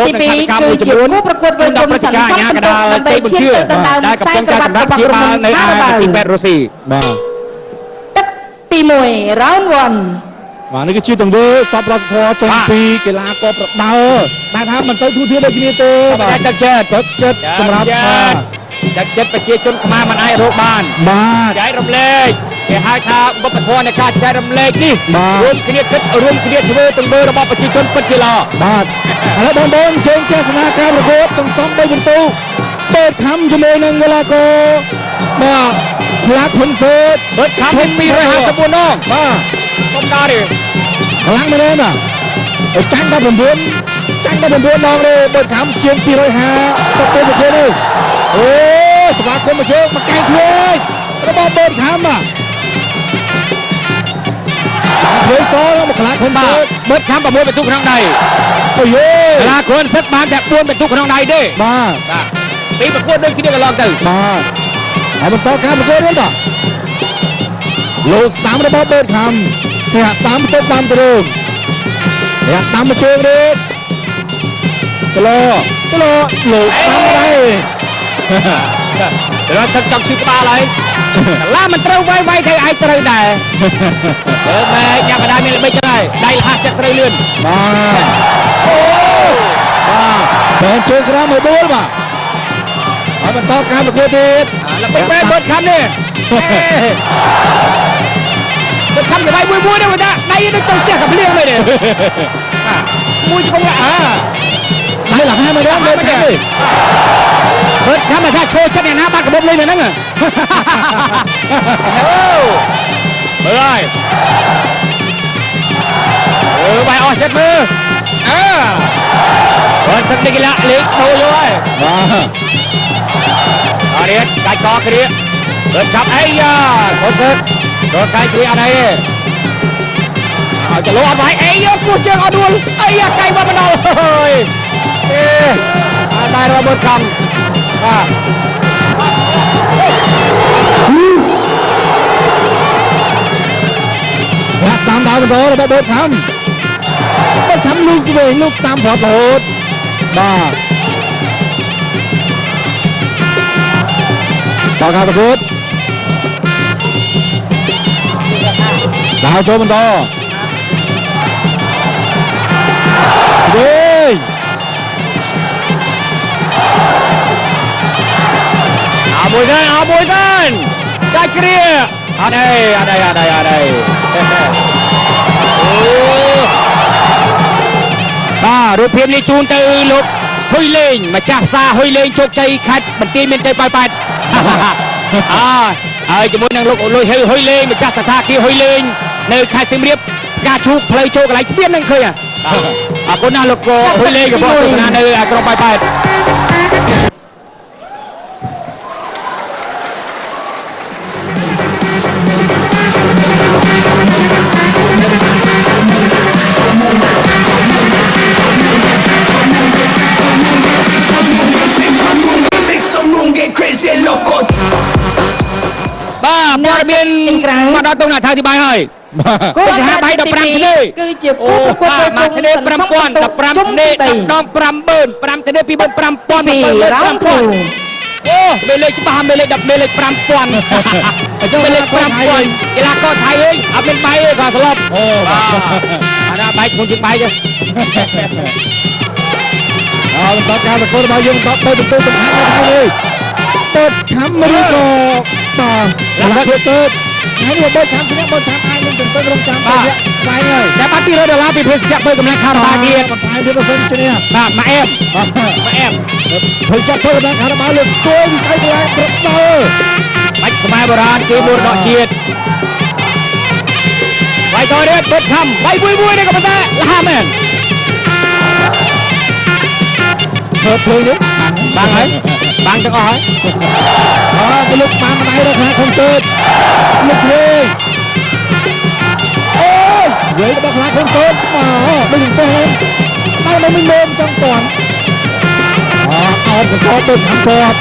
ជាទី2គឺជាគូប្រកួតវិលជុំសន្សំបន្ទុកដើម្បីឈានទៅដណ្ដើមខ្សែក្រវ៉ាត់របស់ក្រុមនៅអាទី8រុស្ស៊ីបាទទឹកទី1 round 1បាទនេះគឺជាទង្វើសពរដ្ឋធម៌ចេញពីកីឡាករប្រដាល់ដែលថាមិនសូវធូរធារដូចគ្នាទេបាទទឹកចិត្តសម្រាប់ទឹកចិត្តប្រជាជនខ្មែរមិនអាចរកបានបាទចែករំលែកគេហៅថាបុព្វធម៌នៃការចែករំលែកនេះរួមគ្នាគិតរួមគ្នាធ្វើទង្វើរបស់ប្រជាជនពិតជាល្អបាទឥឡូវបងប្អូនជើងទស្សនាការប្រកួតទាំងសង3ពិន្ទុបេតខំជាមួយនឹងកីឡាករបាទខ្លាខុនសឺតបេតខំមាន254ដងបាទកុំដល់ទេខ្លាំងមែនទេបាទចាញ់តែ9ដងទេបេតខំជាង250ទៅប្រកួតនេះអូសមាគមជើងមកកែជួយរបស់បេតខំបាទធ្វើសងមកខ្លាខុនសឺតបេតខំ6បន្ទុកក្នុងដៃអូយខ្លាខុនសឺតបានតែ4បន្ទុកក្នុងដៃទេបាទពីប្រកួតដូចគ្នាកន្លងទៅបាទហើយបន្តការប្រកួតនេះបាទលោកស្ដាំរបស់បេតខំគេហាក់ស្ដាំទៅតាមទ្រឹងគេហាក់ស្ដាំមកជើងនេះចលោលោកស្ដាំដែរដល់សឹកចង់ឈឺក្បាលហើយកន្លះមិនត្រូវវាយទៅឯងត្រូវដែរមើលមែញ៉ាំបដាមានល្បិចចឹងហើយដៃលះចាក់ស្រូវលឿនបាទអូបាទបែរជើងក្រោមមកដួលបាទហើយបន្តការប្រកួតទៀតល្បិចបែរបត់ខំនេះបត់ខំទៅវាយមួយទេបាទដៃដូចទៅផ្ទះកាភ្លៀងមែនទេមួយជង្គង់ដៃលះហើយមកដល់បត់ខំនេះបត់ខំថាឈោចិត្តអ្នកណាបាត់កបិបលេងហ្នឹងអូមើលហើយបាយអស់ចិត្តមើលគាត់សឹកនេះកីឡាលេងដូរយកហើយបាទរៀនដាច់កគ្រាបិទចាប់អីយ៉ាគាត់សឹកដល់កាយជួយអត់អីទេឲ្យចលោអត់វាយអីយកគោះជើងអត់ដួលអីយ៉ាកាយមកបណ្ដោយហើយអត់ដែររបត់ខំបាទស្ដាំដើរបន្តរបស់បេតខំលោកវិញលោកស្ដាំប្រាប់រហូតបាទតើការប្រកួតដើរចូលបន្តវិញមួយទៅដាច់គ្រាអត់អីបាទរូបភាពនេះជូនទៅលោកហ៊ុយលេងម្ចាស់ផ្សារហ៊ុយលេងជោគជ័យខេត្តបន្ទាយមានជ័យប៉ែតហើយជាមួយនឹងលោកលុយហ៊ុយលេងម្ចាស់ស្ថានភាពហ៊ុយលេងនៅខេត្តសៀមរាបការឈូកផ្លូវចូលកន្លែងស្ពានហ្នឹងឃើញអរគុណណាស់លោកហ៊ុយលេងរបស់ទស្សនានៅក្រុងប៉ែតព័ត៌មានមកដល់តុងណាថាអធិប្បាយហើយគូសហបាយ15ធ្នេគឺជាគូប្រកួតមួយធ្នេ5000 15ធ្នេ10 5 5ធ្នេ2 5000 5000អូមេលេខច្បាស់មេលេខ10មេលេខ5000មេលេខ5000កីឡាករថៃវិញអត់មានបាយទេគាត់ស្លប់អូអាណាបាយក្នុងជាងបាយទេបន្តការប្រកួតរបស់យើងតទៅបន្ទូសំខាន់ណាស់ហើយបេតខំឬក៏បាទឡាខុនសឺតហើយបេតខំគ្នាបេតខំអាចនឹងទៅរងចាំទៅស្វែងហើយតែបាន$200ពីភេសជ្ជៈបើកម្លាំងខារបាគាបន្ថែមទៀតបើសិនជានេះបាទមកអែមភេសជ្ជៈធ្វើដល់ខារបាលើស្គាល់វិស័យកីឡាប្រដាល់បាច់ខ្មែរបុរាណគេមរតកជាតិបាយតរៀតបេតខំបាយមួយនេះក៏ប៉ុន្តែលះមែនធ្វើនេះបាំងហើយបាំងទាំងអស់ហើយទៅលោកបានម្ដាយដល់ខាងខុនសឺតលោកវិញអូយនិយាយដល់ខាងខុនសឺតមកដូចទៅតែមិនមែនចង់តាន់អោបកោទៅខាងគាត់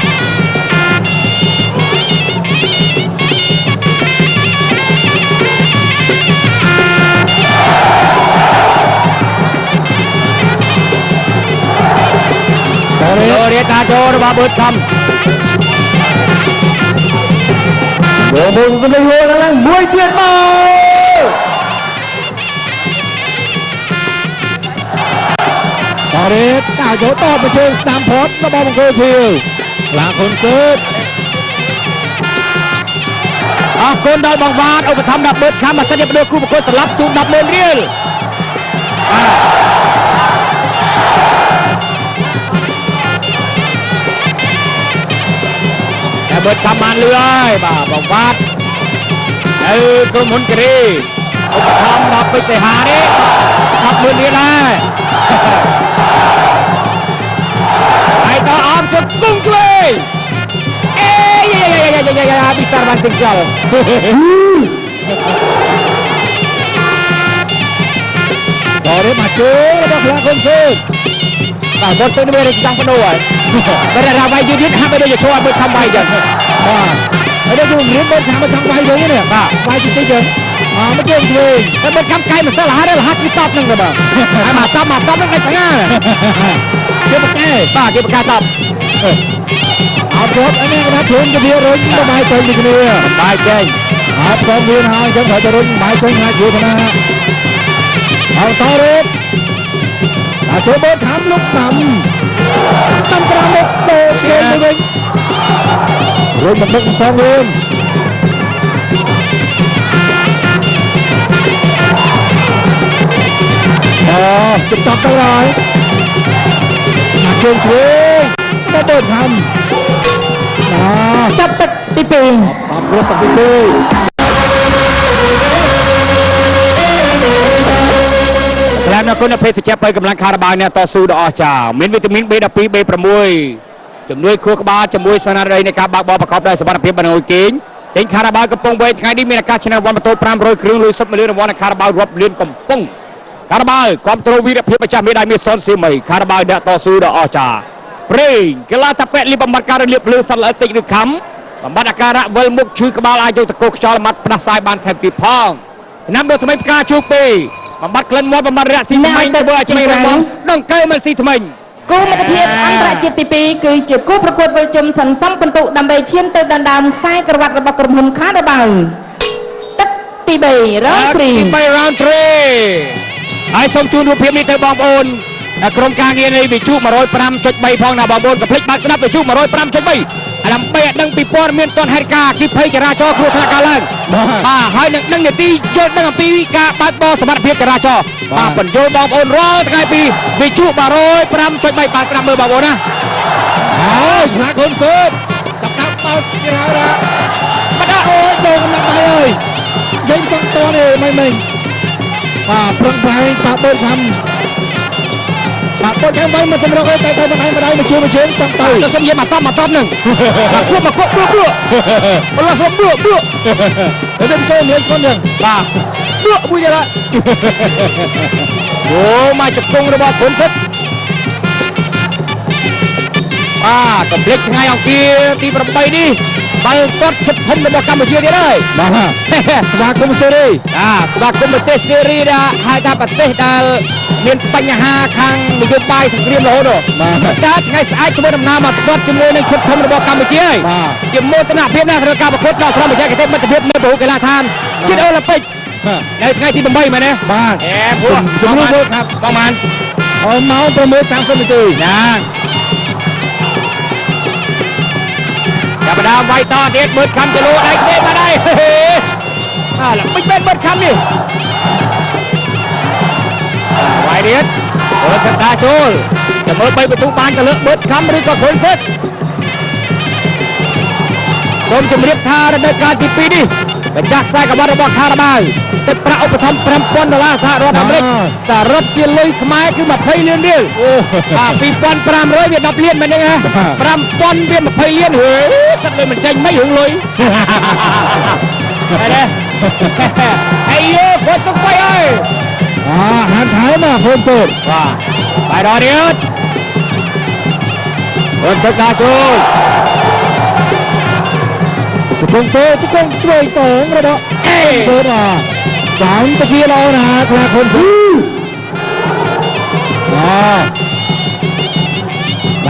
ប เรียตาโจระบาเบิร์ดคำ โดนบุญสมัยโหดแล้วมวยเตี้ยมาตอเรสก้าวโจต่อไปเชิงสนามพอดระบาบังเกอร์ทิวหลังคนเซิร์ฟ คนได้บางวานเอาไปทำดับเบิร์ดคำมาเสด็จไปด้วยคู่ประกวดสลับจูบดับเบิร์ดเรียลแต่เบิร์ดคำมาเรื่อยบ่าบางวานกรมหุ่นกรีเอาไปทำดับไปเสียหานี่ดับเบิร์ดเรียลได้ไอ้ตาอามจะกุ้งช่วยbisa tinggal. Rồi majuระบบคนซื้อ คนซื้อนี่ไม่ได้จังปนด้วยไม่ได้เราไปยืดยืดห้ามไปด้วยอย่าโชว์มือทำใบกันไม่ได้ดูเหรียญบนทางมาทางใบตรงนี้เนี่ยใบจริงๆเลยไม่เก่งเลยแล้วเป็นคำไกลมันสลายได้หรอฮัทที่ตอบหนึ่งเลยบ้างมาตอบนั่นไงง่ายเกี่ยวกับแก่เกี่ยวกับการตอบเอาพบอันนี้นะทุนจะเพียรุ่นสบายใจดีเลยสบายใจครับสองเวียนหางจังหวะจะรุ่นหมายใจหาอยู่นะเอาต่อเร็วโชว์บอลถามลูกนำตั้งกระมุกโดดเกมเลยรุ่นมันเป็นสองรุ่นจุดจับได้เลยเชิงเชิงมาเดินทำจับตัดตีปีปรับรถตัดตีปีแล้วนักคุณเพชรเจ็บไปกำลังคาราบาวเนี่ยต่อสู้ดอกจ่ามีวิตามิน B12 B6จำนวนครัวกบาจำนวนสนารีในการบากบอลประกอบได้สมรรถเพียบบรรลุเก่งเต็งคาราบาวกำปงเวทไงนี่มีนักการชนะวันประตูพรำโรยเครื่องลุยซับมาเลื่อนวันคาราบาวรบเลื่อนกำปงคาราบาวความตรวีรเพียบประจำไม่ได้มีซ้อนซีใหม่คาราบาวเดาต่อสู้ดอกจ่าเปร่งกีฬาตะเปะลิบำบัดการเรียบเลือดสันเลติกหรือคำบำบัดอาการะเวลมุกชื่อกบาลอายุตะโกกจอลมัดปนาสายบานแทนปีพองน้ำเดือดทำไมกาชูปีบำบัดเคลื่อนมวยบำบัดระสีทำไมได้เบอร์จะไม่ระวังดังเกยมันสีทำไมគូមិត្តភាពអន្តរជាតិទី2គឺជាគូប្រកួតវិលជុំសន្សំពិន្ទុដើម្បីឈានទៅដណ្ដើមខ្សែក្រវ៉ាត់របស់ក្រុមហ៊ុនខាដាបៅទឹកទី3 round 3 round 3ហើយសូមជូនរូបភាពនេះទៅបងប្អូនក្រុមការងារនៃវិទ្យុ 105.3 ផងណាបងប្អូនកុំភ្លេចបើកស្ដាប់វិទ្យុ 105.3 ដើម្បីដឹងពីព័ត៌មានទាន់ហេតុការណ៍គិភ័យចរាចរណ៍គ្រោះថ្នាក់កើតឡើងបាទហើយនឹងដឹងនាទីយល់ដឹងអំពីការបើកបរសមត្ថភាពចរាចរណ៍បាទបញ្យល់បងប្អូនរាល់ថ្ងៃពីវិទ្យុ 105.3 បាទស្ដាប់មើលបងប្អូនណាហើយខ្លាកូនស៊ើបចាប់កាប់បើកគេហៅថាបាត់អូយដូរកំណាត់ដៃអើយយើងចង់តនេះមិនបាទប្រឹងប្រែងបាក់បូនខំបាក់បូនខំໄວមកចម្រោះទៅទៅម្ដាយមកជួយមកជើងចង់ទៅទៅខ្ញុំនិយាយមកតបនឹងមកគួបមកគួបព្រួបឡោះព្រួបទៅទៅចូលលេងคนនឹងបាទព្រួបមួយទៀតអូមកជង្គង់របស់ហ៊ុនសិតកំភ្លេចថ្ងៃអង្គារទី8នេះបើគាត់ឈិតធំរបស់កម្ពុជាទៀតហើយបាទស្វាគមន៍សេរីស្វាគមន៍ប្រទេសសេរីដែលហៅថាប្រទេសដែលមានបញ្ហាខាងនយោបាយសង្គ្រាមរហូតតែថ្ងៃស្អែកធ្វើដំណើរមកទាត់ជាមួយនឹងឈុតធំរបស់កម្ពុជាហើយជាមោទនភាពណាស់ក្នុងការប្រកួតដល់ស្រមបច្ចេកទេសមិត្តភាពនៅពហុកីឡដ្ឋានជាតិអូឡ িম্প ិកនៅថ្ងៃទី8មែនទេបាទពួកជំនួសครับប្រហែលម៉ោង6:30នាទីចាចាប់ដើមវាយតទៀតមើលខំចលូដៃគ្នាមកដែរឡើងមិនមែនមើលខំនេះវាយទៀតអូសិតតាចូលจะមើល3បន្ទុកបានទៅលើមើលខំឬក៏ខុនសិតសូមជម្រាបថារដូវកាលទី2នេះម្ចាស់ខ្សែក្បាត់របស់ខារ៉ាបាវទឹកប្រាក់ឧបត្ថម្ភ$5,000សហរដ្ឋអាមេរិកសរុបជាលុយខ្មែរគឺ20លានរៀល2,500វា10លានមែនទេ5,000វា20លានហឺចិត្តលុយមិនចេញមិនរឿងលុយហេតុទេអាយូគាត់ទៅไปអើយហានថៃមកហ៊ុនស៊ើបបាទបាយដល់ទៀតហ៊ុនស៊ើបដាក់ចូលជង្គង់ទៅជង្គង់ជួយ2របស់ស៊ើបចាំតគៀឡោណាខ្លាហ៊ុនស៊ើប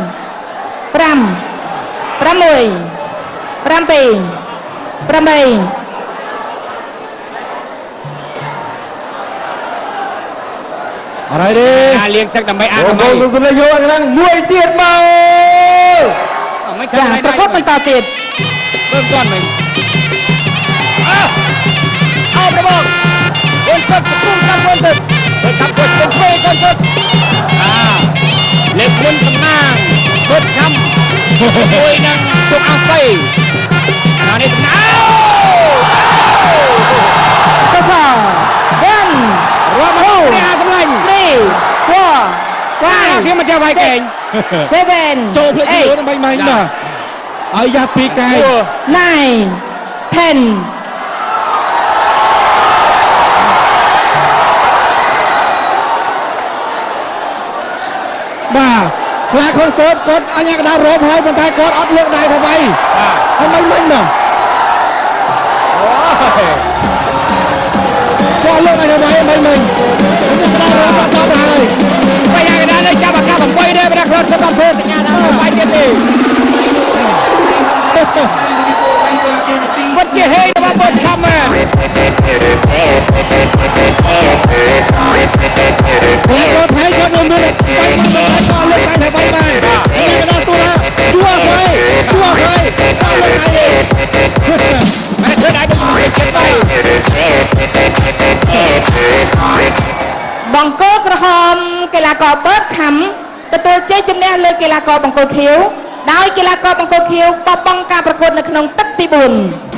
អរ៉ៃទេ ការលាងទឹកដើម្បីអាន អូ ដើម្បី នសម្លេងយកឡើងមួយទៀតមក មិន ចាប្រកបបន្តទៀត เริ่มต้นเลยเอาระบบคนสุดกุ้งกับคนสุดเปิดคำกดเป็นเพื่อนคนสุดเล็กเล่นตำนานเปิดคำคุยนั่งจุกเอาไฟอันนี้ตำนาน កស1 รวมมาดูอาสำลัง 3 ว้าวที่มันจะไวเก่ง 4 7 ចូលផ្លេចខ្លួនដើម្បីម៉េចបាទឲ្យយ៉ាពីកាយ 9 10 បាទខ្លាខុនសើតគាត់អញ្ញាកដាររមហើយប៉ុន្តែគាត់អត់លើកដៃទៅໄວអត់មិនមិញបាទគាត់លើកដៃទៅໄວមិនមិញអញ្ញាកដាររមអត់ដល់ហើយ ไปยังกันเลยจับปากกาผมไปได้ไปนะครับจะต้องเพิ่มสัญญาณนะไปเดี๋ยวนี้วัดเจี๊ยเฮ้ยมาบนคำมัน แล้วไทยก็โดนมือไปมาเลยก็เล่นไปไปนี่ก็ได้สู้นะชั่วใครก็เล่นไปเอง ไม่เคยได้ดูเก็บไป បង្គោលក្រហមកីឡាករបឺតខំទទួលជ័យជំនះលើកីឡាករបង្គោលខៀវដោយកីឡាករបង្គោលខៀវបោះបង់ការប្រកួតនៅក្នុងទឹកទី4